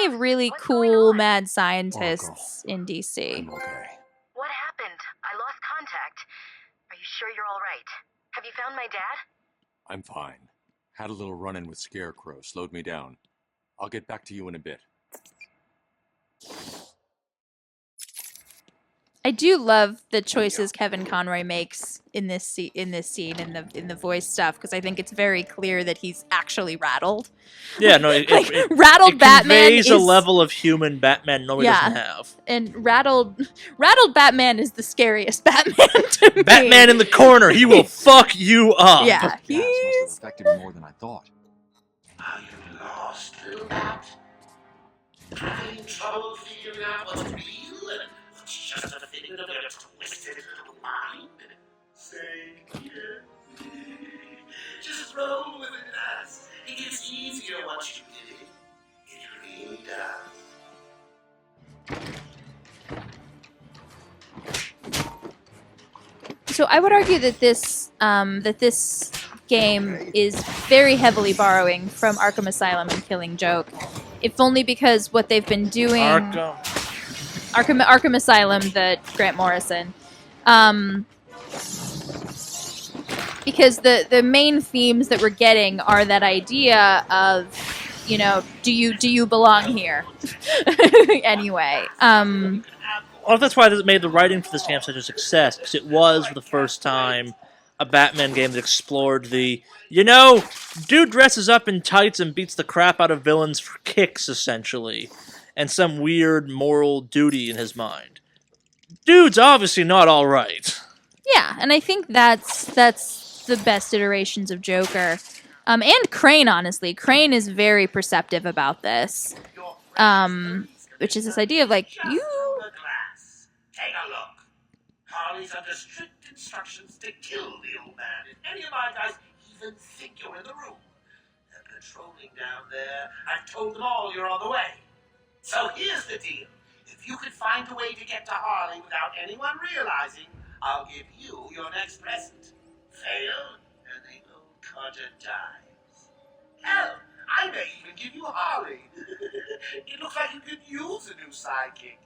of really cool mad scientists in DC. I'm okay. What happened? I lost contact. Are you sure you're all right? Have you found my dad? I'm fine. Had a little run-in with Scarecrow, slowed me down. I'll get back to you in a bit. I do love the choices Kevin Conroy makes in this scene in the voice stuff, because I think it's very clear that he's actually rattled. Yeah, no, rattled it Batman conveys a level of human Batman nobody doesn't have. And rattled Batman is the scariest Batman to me. Batman in the corner, he will fuck you up. Yeah, Gas must have affected me more than I thought. Are you lost, little bat? Having trouble figuring out what's real and what's just a figment of your twisted little mind? Say here. Just roll with it, ass. It gets easier once you did it. It really does. So I would argue that this game is very heavily borrowing from Arkham Asylum and Killing Joke, if only because what they've been doing. Arkham Asylum, the Grant Morrison, because the main themes that we're getting are that idea of, you know, do you belong here? Anyway. Well, that's why it made the writing for this game such a success, because it was, for the first time, a Batman game that explored the, you know, dude dresses up in tights and beats the crap out of villains for kicks, essentially, and some weird moral duty in his mind. Dude's obviously not all right. Yeah, and I think that's the best iterations of Joker. And Crane, honestly. Crane is very perceptive about this. Which is this idea of, like, you... Take a look. Harley's under strict instructions to kill the old man if any of my guys even think you're in the room. They're patrolling down there. I've told them all you're on the way. So here's the deal. If you could find a way to get to Harley without anyone realizing, I'll give you your next present. Fail, and the old Carter dies. Hell, I may even give you Harley. It looks like you could use a new sidekick.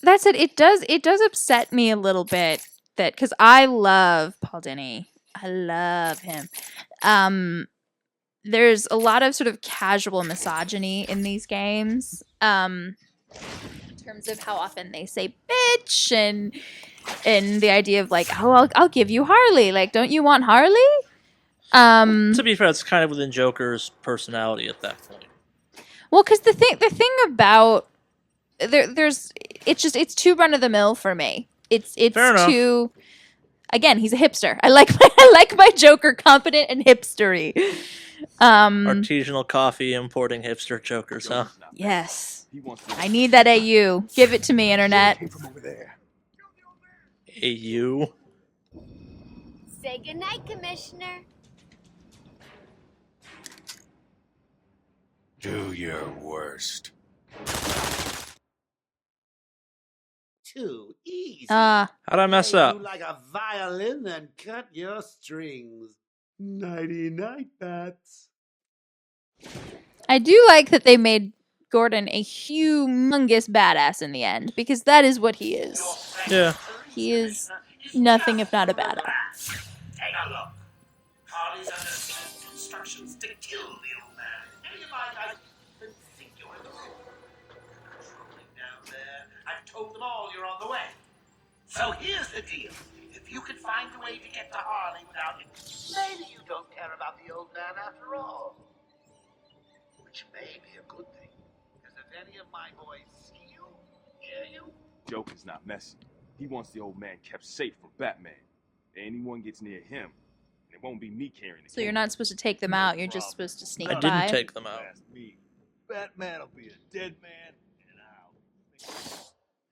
That's it. It does upset me a little bit that, because I love Paul Dini. I love him. There's a lot of sort of casual misogyny in these games. In terms of how often they say bitch and the idea of, like, oh, I'll give you Harley. Like, don't you want Harley? To be fair, it's kind of within Joker's personality at that point. Well, because the thing about it's too run of the mill for me. It's too. Again, he's a hipster. I like my Joker competent and hipstery. Artisanal coffee importing hipster Jokers, huh? Yes. I need that AU. Give it to me, internet. AU? Say goodnight, Commissioner. Do your worst. Too easy. How'd I mess Play up? you like a violin and cut your strings. Nighty night, bats. I do like that they made Gordon a humongous badass in the end, because that is what he is. Yeah. He is nothing if not a badass. Take a look. Harley's under strict instructions to kill the old man. Any of my guys even think you're in the room. Patrolling down there. I've told them all you're on the way. So here's the deal. If you could find a way to get to Harley without it, maybe you don't care about the old man after all. Which may be a good thing. Because if any of my boys see you, hear you, Joker's not messing. He wants the old man kept safe from Batman. Anyone gets near him, and it won't be me carrying the So you're not supposed to take them out. You're just supposed to sneak by. I didn't take them out. Ask me. Batman'll be a dead man, and I'll...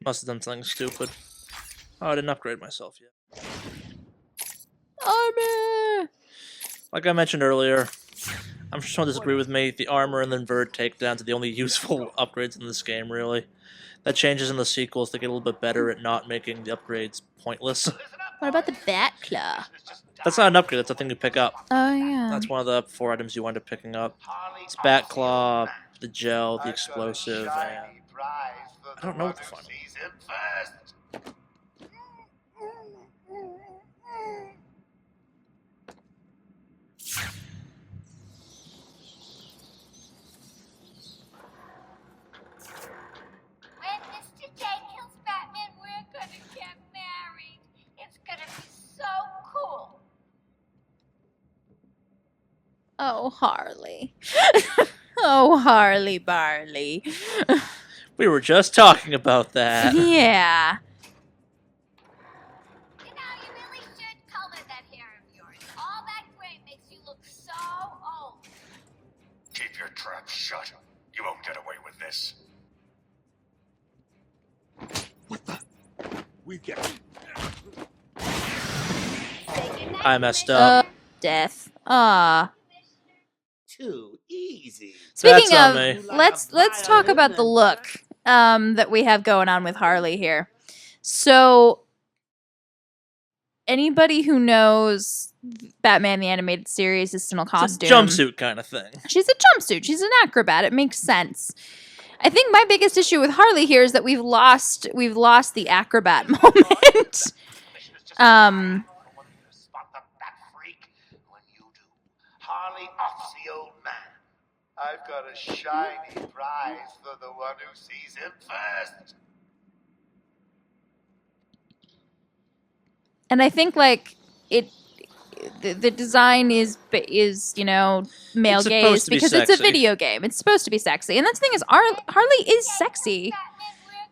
Must have done something stupid. Oh, I didn't upgrade myself yet. Armor! Like I mentioned earlier, I'm sure someone disagree with me, the armor and the inverted takedowns are the only useful upgrades in this game, really. That changes in the sequels to get a little bit better at not making the upgrades pointless. What about the Bat Claw? That's not an upgrade. That's a thing you pick up. Oh yeah. That's one of the 4 items you wind up picking up. It's Bat Claw, the gel, the explosive, and I don't know what the final one. When Mr. J kills Batman, we're gonna get married. It's gonna be so cool. Oh, Harley. Oh, Harley Barley. We were just talking about that. Yeah. You know, you really should color that hair of yours. All that gray makes you look so old. Keep your trap shut. You won't get away with this. We get. Say goodnight, I messed up. Death. Ah. Too easy. Speaking That's on of, me. let's talk about the look that we have going on with Harley here. So, anybody who knows Batman the Animated Series is still in a It's a costume. jumpsuit kind of thing. She's a jumpsuit. She's an acrobat. It makes sense. I think my biggest issue with Harley here is that we've lost the acrobat moment. Spot the bat freak when you do. Harley offs the old man. I've got a shiny prize for the one who sees him first. And I think like the design is you know male It's supposed gaze to be because it's a sexy. video game. It's supposed to be sexy, and that's the thing is Harley is sexy.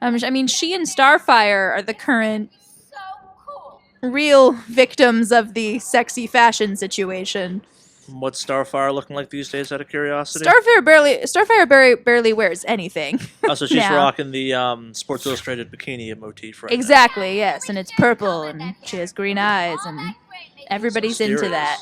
I mean, she and Starfire are the current so cool. real victims of the sexy fashion situation. What's Starfire looking like these days, out of curiosity? Starfire barely wears anything. Oh, so she's now. rocking the Sports Illustrated bikini motif right now. Exactly, yes, and it's purple, and she has green eyes, and everybody's into that.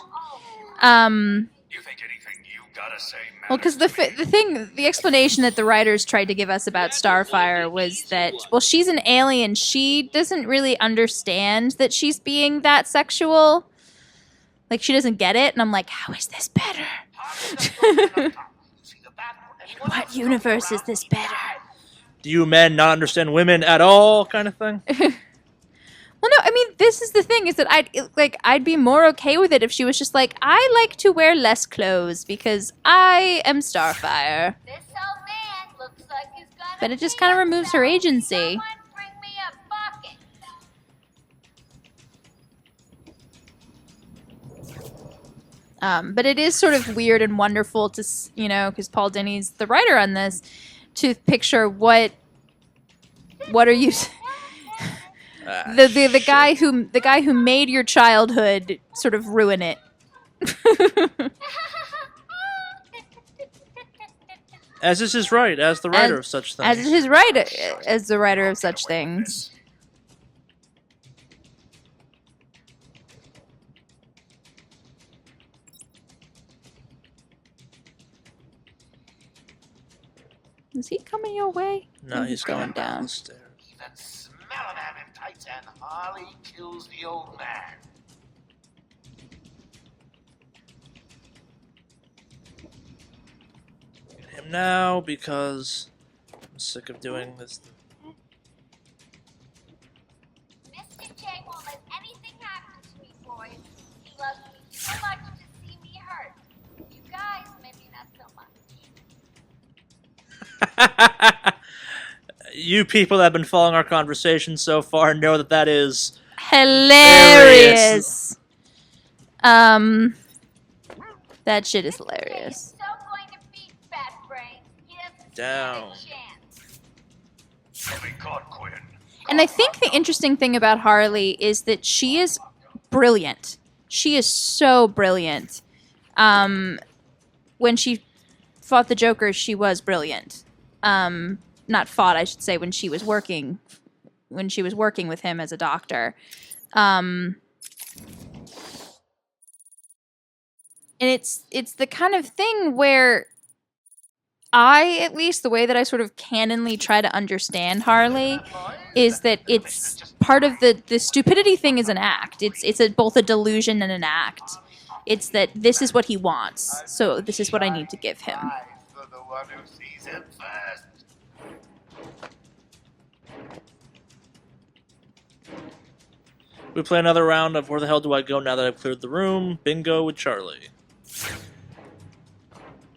You think anything you gotta say matters? Well, because the explanation that the writers tried to give us about Starfire was that, well, she's an alien. She doesn't really understand that she's being that sexual. Like, she doesn't get it. And I'm like, how is this better? In what universe is this better? Do you men not understand women at all, kind of thing? Well, no, I mean, this is the thing, is that I'd be more okay with it if she was just like, I like to wear less clothes because I am Starfire. This old man looks like he's gonna But it just pee kind of removes her himself. agency. Someone bring me a bucket. But it is sort of weird and wonderful to, you know, because Paul Dini's the writer on this, to picture what are you... the guy who made your childhood sort of ruin it. As is his right, as the writer of such things. As is his right as the writer of such things. Is he coming your way? No, Or he's going down down. the stairs. Even smell a man in tights and Harley kills the old man. Get him now because I'm sick of doing this. Mr. J won't let anything happen to me, boys. He loves me too much to see me hurt. You guys, maybe not so much. You people that have been following our conversation so far know that that is Hilarious. That shit is Mr. J hilarious. is so going to beat Bat Brains. He doesn't Down. stand a chance. You'll be caught, Quinn. And I think the interesting thing about Harley is that she is brilliant. She is so brilliant. When she fought the Joker, she was brilliant. Not fought, I should say, when she was working with him as a doctor. And it's the kind of thing where at least, the way that I sort of canonly try to understand Harley is that it's part of the stupidity thing is an act. It's both a delusion and an act. It's that this is what he wants, so this is what I need to give him. For the one who sees him first. We play another round of Where the Hell Do I Go Now That I've Cleared the Room? Bingo with Charlie.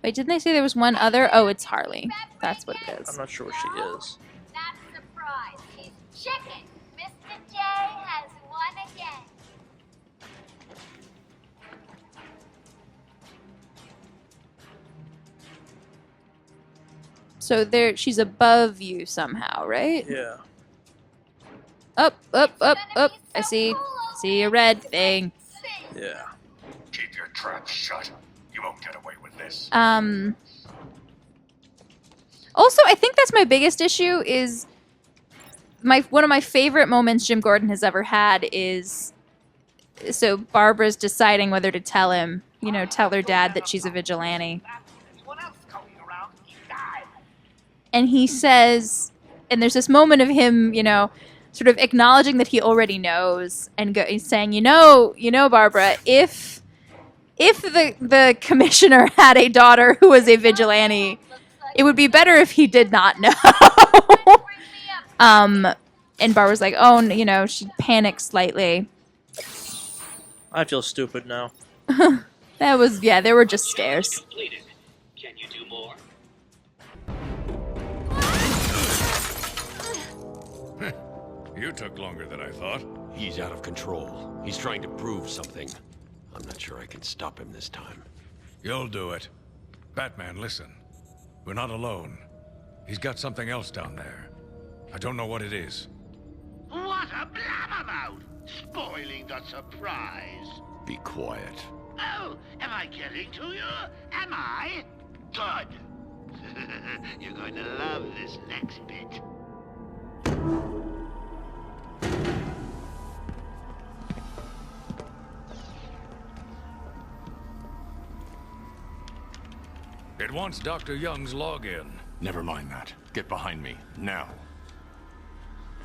Wait, didn't they say there was one other? Oh, it's Harley. That's what it is. I'm not sure where she is. Not surprised. He's chicken. Mr. J has won again. So there, she's above you somehow, right? Yeah. Up. I see a red thing. Yeah. Keep your trap shut. You won't get away with this. Also, I think that's my biggest issue is one of my favorite moments Jim Gordon has ever had is so Barbara's deciding whether to tell him, tell her dad that she's a vigilante. And he says, and there's this moment of him, sort of acknowledging that he already knows and he's saying, Barbara, if the commissioner had a daughter who was a vigilante, it would be better if he did not know. And Barbara's like, oh, she panics slightly. I feel stupid now. There were just stairs. Can you do more? You took longer than I thought. He's out of control. He's trying to prove something. I'm not sure I can stop him this time. You'll do it. Batman, listen. We're not alone. He's got something else down there. I don't know what it is. What a blabbermouth! Spoiling the surprise. Be quiet. Oh, am I getting to you? Am I? Good. You're going to love this next bit. It wants Dr. Young's login. Never mind that. Get behind me, now.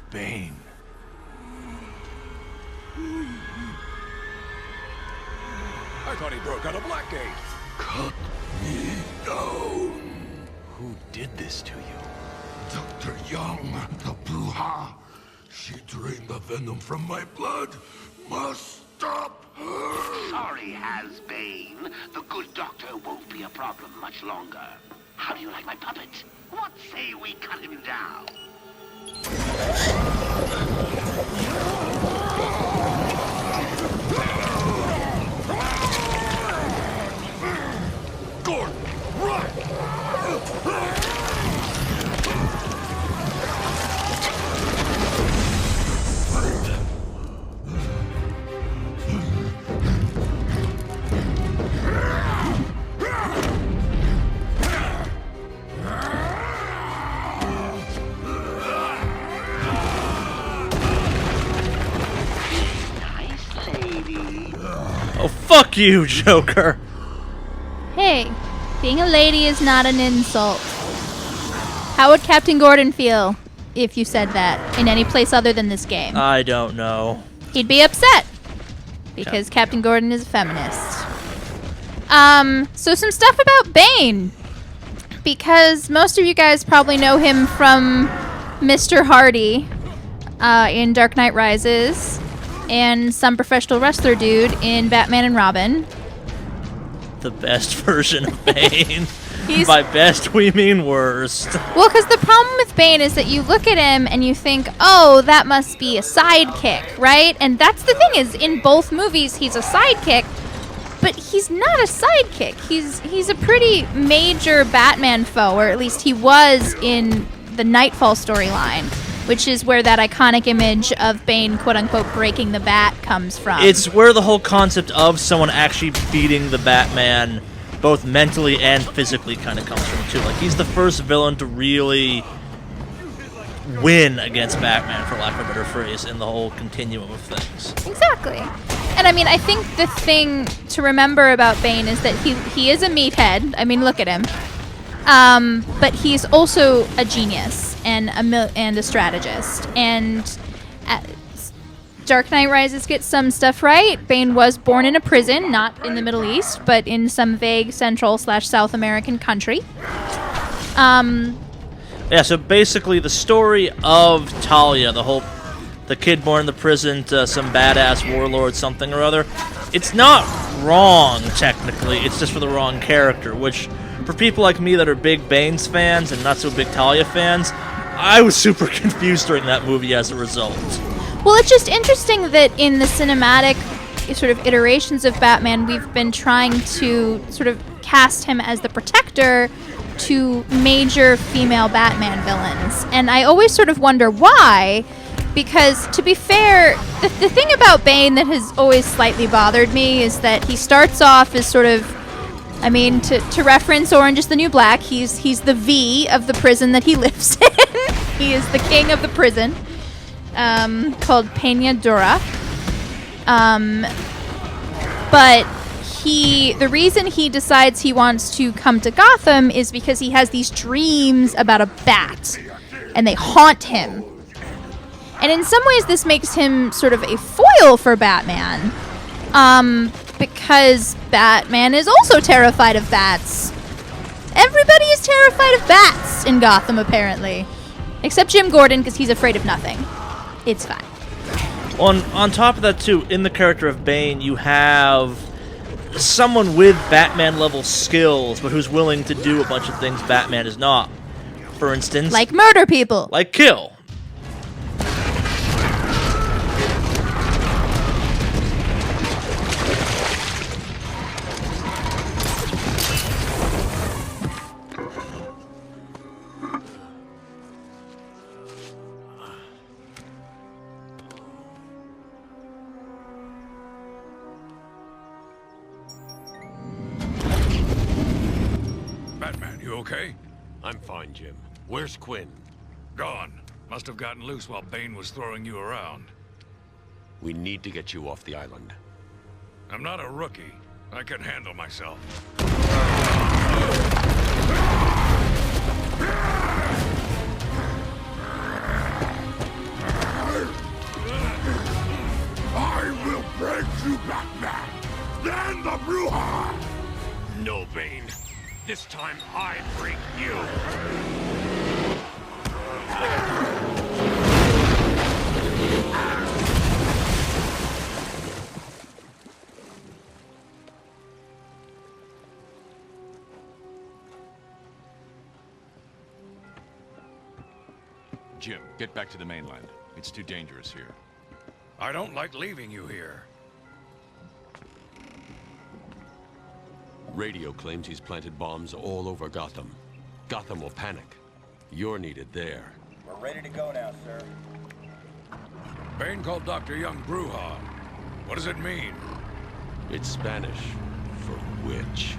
Bane. I thought he broke out of Blackgate. Cut me down. Who did this to you? Dr. Young, the Bruja. She drained the venom from my blood. Must stop her. Sorry, Has-Bane. The good doctor won't be a problem much longer. How do you like my puppet? What say we cut him down? Gordon, run! Nice lady. Oh, fuck you, Joker. Hey, being a lady is not an insult. How would Captain Gordon feel if you said that in any place other than this game? I don't know. He'd be upset because Captain Gordon is a feminist. So some stuff about Bane, because most of you guys probably know him from Mr. Hardy in Dark Knight Rises and some professional wrestler dude in Batman and Robin. The best version of Bane. By best, we mean worst. Well, because the problem with Bane is that you look at him and you think, oh, that must be a sidekick, right? And that's the thing is, in both movies, he's a sidekick, but he's not a sidekick. He's a pretty major Batman foe, or at least he was in the Nightfall storyline, which is where that iconic image of Bane, quote-unquote, breaking the bat comes from. It's where the whole concept of someone actually beating the Batman, both mentally and physically, kind of comes from, too. Like, he's the first villain to really win against Batman, for lack of a better phrase, in the whole continuum of things. Exactly. And I mean, I think the thing to remember about Bane is that he is a meathead. I mean, look at him. But he's also a genius and a strategist. And Dark Knight Rises gets some stuff right. Bane was born in a prison, not in the Middle East, but in some vague Central/South American country. Yeah, so basically the story of Talia, the kid born in the prison to some badass warlord something or other, it's not wrong, technically. It's just for the wrong character, which, for people like me that are big Bane's fans and not so big Talia fans, I was super confused during that movie as a result. Well, it's just interesting that in the cinematic sort of iterations of Batman, we've been trying to sort of cast him as the protector to major female Batman villains. And I always sort of wonder why, because to be fair, the thing about Bane that has always slightly bothered me is that he starts off as sort of, I mean, to reference Orange is the New Black, he's the V of the prison that he lives in. He is the king of the prison. Called Peña Dura. But the reason he decides he wants to come to Gotham is because he has these dreams about a bat, and they haunt him. And in some ways this makes him sort of a foil for Batman, because Batman is also terrified of bats. Everybody is terrified of bats in Gotham, apparently. Except Jim Gordon, because he's afraid of nothing. It's fine. On top of that, too, in the character of Bane, you have someone with Batman-level skills, but who's willing to do a bunch of things Batman is not. For instance... Like murder people. Like kill. Okay? I'm fine, Jim. Where's Quinn? Gone. Must have gotten loose while Bane was throwing you around. We need to get you off the island. I'm not a rookie. I can handle myself. I will break you, Batman! Then the Bruja! No, Bane. This time I break you. Jim, get back to the mainland. It's too dangerous here. I don't like leaving you here. Radio claims he's planted bombs all over Gotham. Gotham will panic. You're needed there. We're ready to go now, sir. Bane called Dr. Young Bruja. What does it mean? It's Spanish for witch.